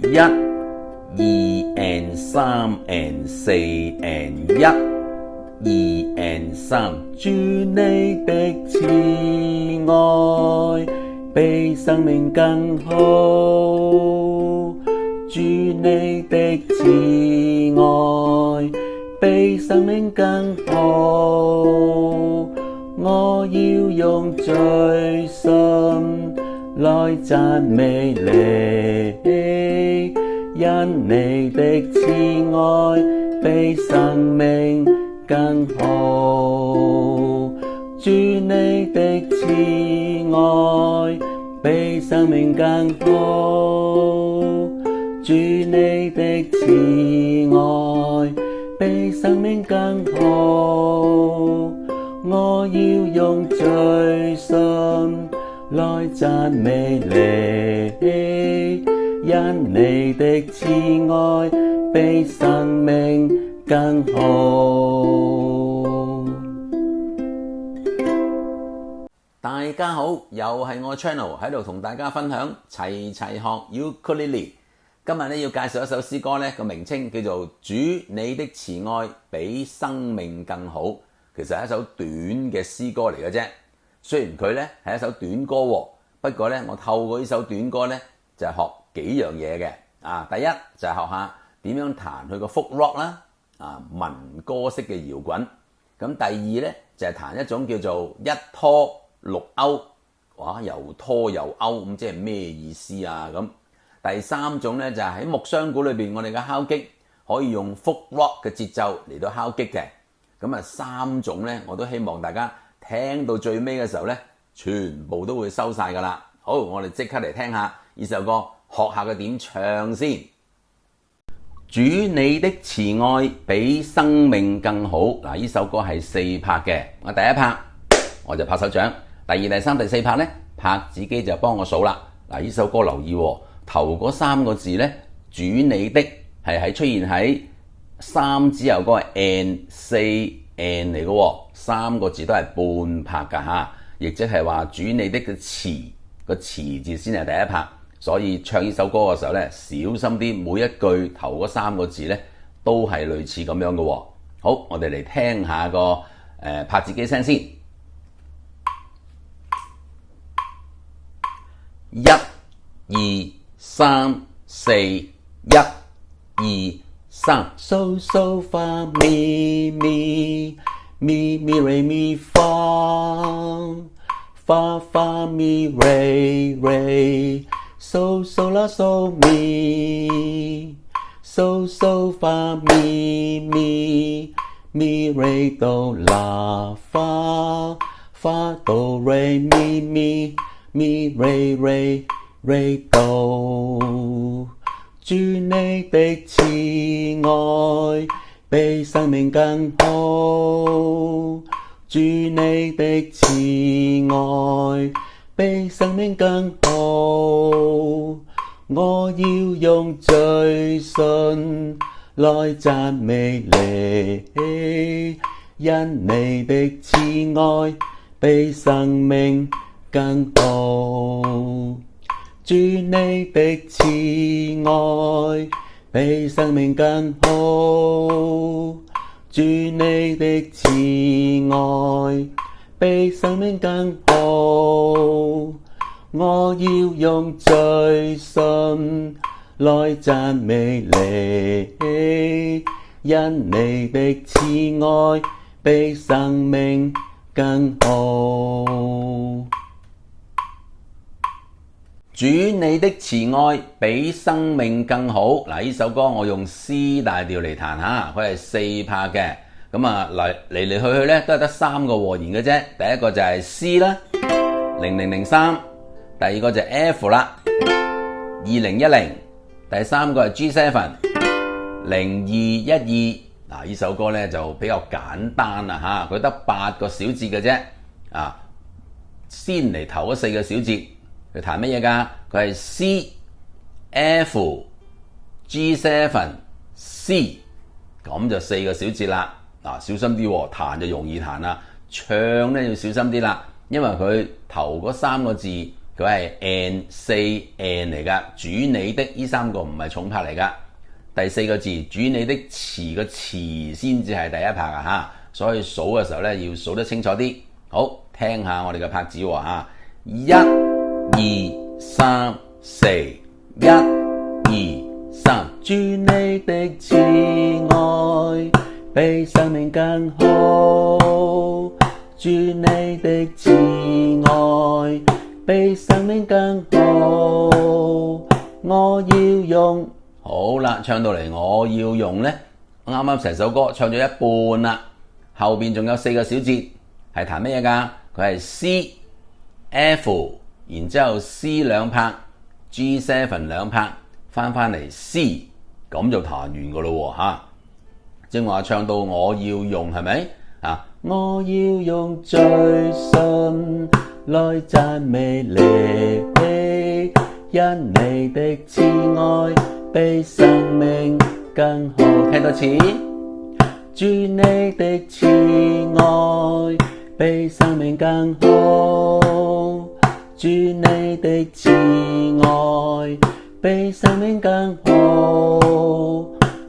1 2 and 3 and 4 and 1 2 and 3，主你的慈愛比生命更好，主你的慈愛比生命更好，我要用最深來讚美你，因你的慈愛比生命更好，主你的慈愛比生命更好，主你的慈愛比生命更好，我要用最深來讚美你，因你的慈愛比生命更好。大家好，又係我 channel 喺度同大家分享齊齊學 Ukulele。今日咧要介紹一首詩歌咧，個名稱叫做《主你的慈愛比生命更好》。其實係一首短嘅詩歌嚟嘅啫。雖然佢咧係一首短歌喎，不過咧我透過呢首短歌咧就係學幾樣嘢嘅。第一就係學下點樣彈佢個 folk rock 啦，民歌式嘅搖滾。咁第二咧就係彈一種叫做一拖六勾，哇，又拖又勾，咁即係咩意思啊？咁第三種咧就係喺木箱鼓裏邊，我哋嘅敲擊可以用 folk rock 嘅節奏嚟到敲擊嘅。咁三種咧我都希望大家聽到最尾嘅時候咧，全部都會收晒噶啦。好，我哋即刻嚟聽下呢首歌，學下佢點唱先。主你的慈愛比生命更好。嗱，呢首歌係4拍嘅。我第一拍我就拍手掌，第二、第三、第四拍咧，拍子機就幫我數啦。嗱，呢首歌留意喎，頭嗰3個字咧，主你的係出現喺3之後嗰個 and 4 and 嚟嘅喎，3個字都係半拍㗎嚇，亦即係話主你的嘅詞個詞字先係第一拍，所以唱呢首歌嘅時候咧，小心啲，每一句頭嗰3個字咧都係類似咁樣嘅喎。好，我哋嚟聽下個拍子機聲先。1 2 3 4 1 2 3 So so fa mi mi mi mi re mi fa fa fa mi re re so so la so mi so so fa mi mi mi re do la fa fa do re mi mi mi re re re do。主你的慈愛比生命更好，主你的慈愛比生命更好，我要用最信來讚美你，因你的慈愛比生命更好。主你的慈愛比生命更好，主你的慈愛比生命更好，我要用最信來讚美你，因你的慈愛比生命更好。主你的慈愛比生命更好。嗱，呢首歌我用 C 大調嚟彈下，佢係4拍嘅。咁嚟去咧都係得3個和弦嘅啫。第一個就係 C 啦，0003，第二個就係 F 啦，2010，第三個係 G7，0212。嗱，呢首歌咧就比較簡單啦嚇，佢得8個小節嘅啫。先嚟頭嗰4個小節。佢彈乜嘢㗎？佢係 C、F、G7、C， 咁就4個小節啦。小心啲喎，彈就容易彈啦，唱咧要小心啲啦，因為佢頭嗰3個字佢係 and say and 嚟㗎，主你的呢三個唔係重拍嚟㗎。第四個字主你的詞個詞先至係第一拍啊嚇，所以數嘅時候咧要數得清楚啲。好，聽下我哋嘅拍子喎嚇，1、2、3、4，1、2、3，主你的慈愛比生命更好，主你的慈愛比生命更好，我要用。好啦，唱到嚟我要用呢，啱啱成首歌唱咗一半啦，後邊仲有4個小節係彈咩嘢㗎？佢係 C、F， 然之後 C 兩拍 ，G7 兩拍，翻嚟 C， 咁就彈完㗎咯喎嚇。正話唱到我要用係咪啊？我要用最信來讚美你，因你的慈愛比生命更好。聽多次，主你的慈愛比生命更好，主你的慈愛比生命更好，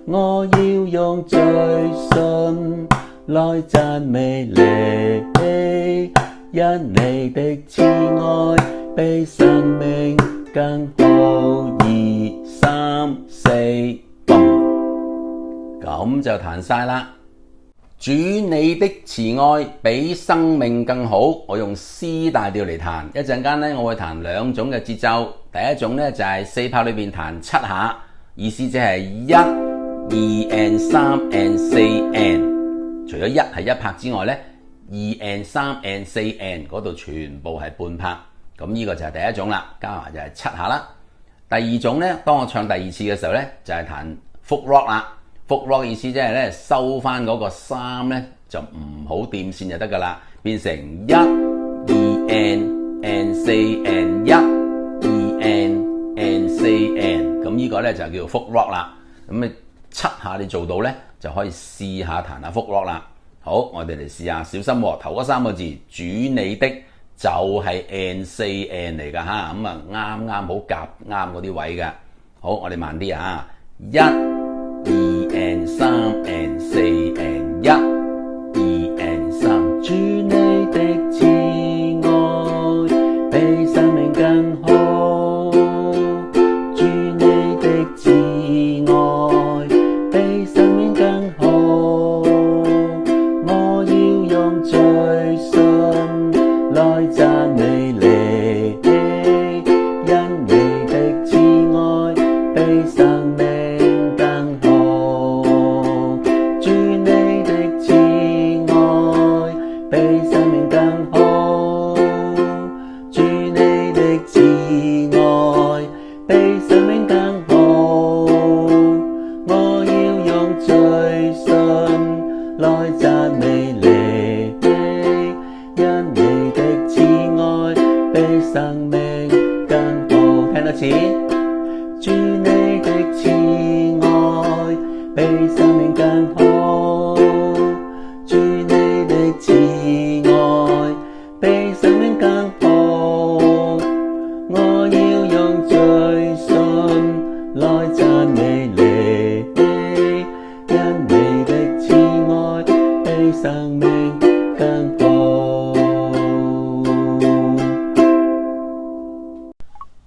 我要用最信來讚美你，因你的慈愛比生命更好。2、3、4，咁就彈晒啦。主你的慈愛比生命更好，我用 C 大調嚟彈。一陣間呢，我會彈2種嘅節奏。第一種呢，就係4拍裏邊彈7下，意思即係1、2 and 3 and 4 and。除咗1係1拍之外呢，2 and 3 and 4 and 嗰度全部係半拍。咁呢個就係第一種啦，加埋就係7下啦。第二種呢，當我唱第2次嘅時候呢，就係彈 folk rock 啦。folk rock 意思即係咧收翻嗰個3呢，就唔好掂線就得噶啦，變成1、2 and 4 and 1、2 and 4 and， 咁呢個呢，就叫做 folk rock 啦。咁你7下你做到呢，就可以試下彈下 folk rock 啦。好，我哋嚟試下，小心喎，頭嗰3個字主你的就係 and 4 and 嚟噶嚇，咁啊啱啱好夾啱嗰啲位嘅。好，我哋慢啲啊，1、2 and 3 and 4 and 1、2 and 3，主你的慈愛比生命更好，主你的慈愛比生命更好，我要用最信來讚美你，因你的慈愛比生命更好，主你的慈愛比生命更好，主你的慈愛比生命更好，我要用最信來讚美你，因你的慈愛比生命更好。聽多次，主你的慈愛比生命更好，主你的慈愛比生命更好，我要用最信來讚美你，因你的慈愛比生命更好。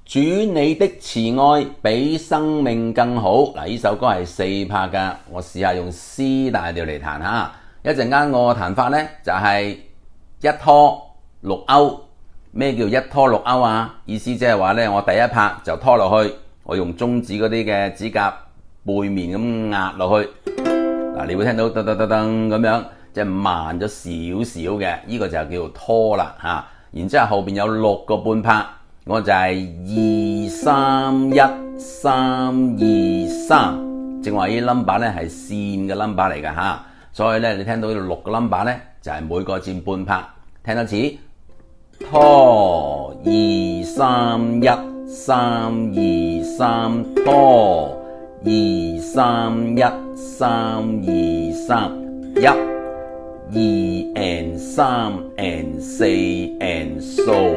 主你的慈愛比生命更好。嗱，呢首歌係4拍㗎，我試下用 C 大調嚟彈下。一陣間我嘅彈法呢，就係1拖6勾。咩叫1拖6勾啊？意思即係話呢，我第一拍就拖落去，我用中指嗰啲嘅指甲背面咁壓落去。嗱，你會聽到噔噔噔噔咁樣，即係慢咗少少嘅，呢個就叫拖啦嚇。然之後後邊有6個半拍。我就係2、3、1、3、2、3，正話呢啲 number 咧係線嘅 number 嚟㗎嚇，所以咧你聽到呢度6個 number 咧就係每個佔半拍。聽多次，拖2、3、1、3、2、3，拖2、3、1、3、2、3，1、2 and 3 and 4 and so。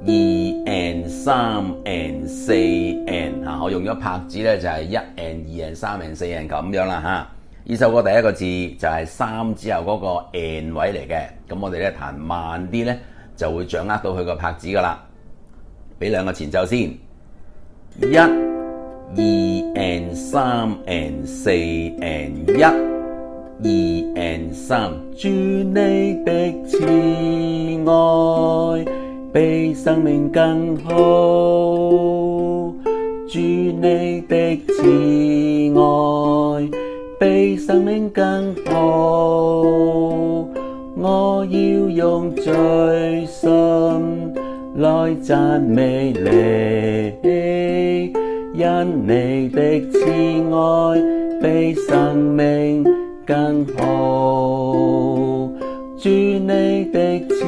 2 and 3 and 4 and 我用咗拍子咧就係1 and 2 and 3 and 4 and 咁樣啦嚇。呢首歌第一個字就係3之後嗰個 and 位嚟嘅，咁我哋咧彈慢啲咧就會掌握到佢個拍子噶啦。俾兩個前奏先，1 2 and 3 and 4 and 1 2 and 3，主你的慈愛比生命更好，主你的慈愛比生命更好，我要用最深來讚美你，因你的慈愛比生命更好，主你的慈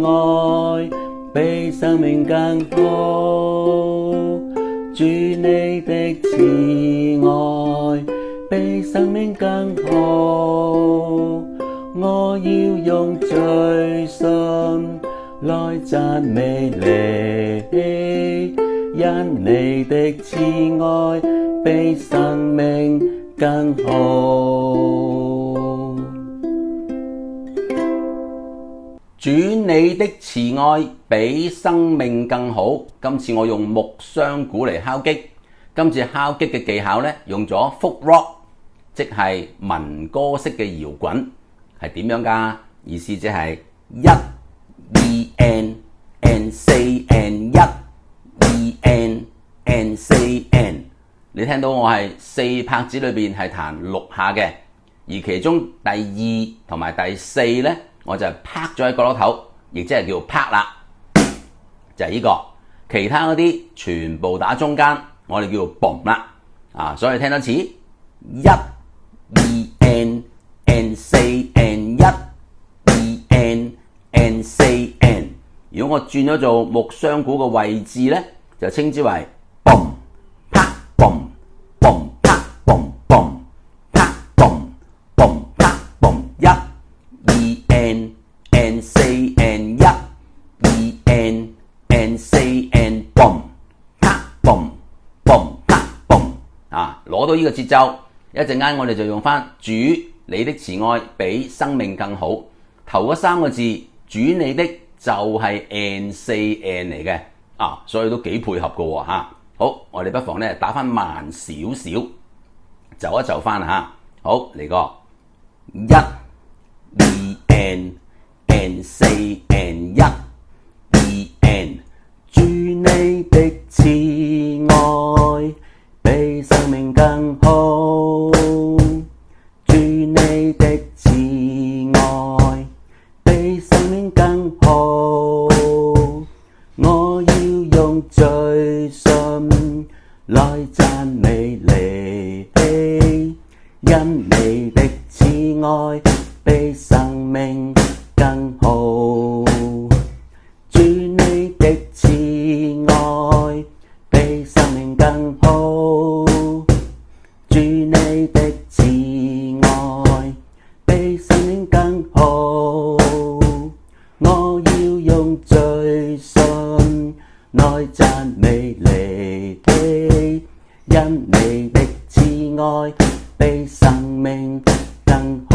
愛比生命更好，主你的慈愛比生命更好，我要用最深來讚美你，因你的慈愛比生命更好。主你的慈愛比生命更好。今次我用木箱鼓嚟敲擊，今次敲擊嘅技巧呢，用咗 folk rock， 即係民歌式嘅搖滾，係點樣㗎？意思即係1 2 and 4 and 1 2 and 4 and， 你聽到我係4拍子裏邊係彈6下嘅，而其中第2同埋第4呢，我就拍咗喺角落頭，亦即係叫拍啦，就係呢個。其他嗰啲全部打中間，我哋叫做 boom 啦。所以聽多次1 2 and 4 and 1 2 and 4 and。如果我轉咗做木箱鼓嘅位置呢，就稱之為 boom 拍 boom boom 拍 boom boom 拍 boom boom 拍 boom 1 2 and 4 and 1 2 and 4 and boom 拍 boom boom 拍 boom。攞到呢個節奏，一陣間我哋就用翻主你的慈愛比生命更好。頭嗰3個字主你的就係 and 4 and 嚟嘅，所以都幾配合嘅喎嚇。好，我哋不妨咧打翻慢少少，就一就翻嚇。好，嚟個1 2 and 4 and 1 2 and， 主你的慈愛比生命更好，主你的慈愛比生命更好，我要用最深來讚美你，因你的慈愛比生命更好，主你的慈愛比生命更好，主你的慈愛比生命更好，我要用最深來讚美你，因你的慈愛比生命更好。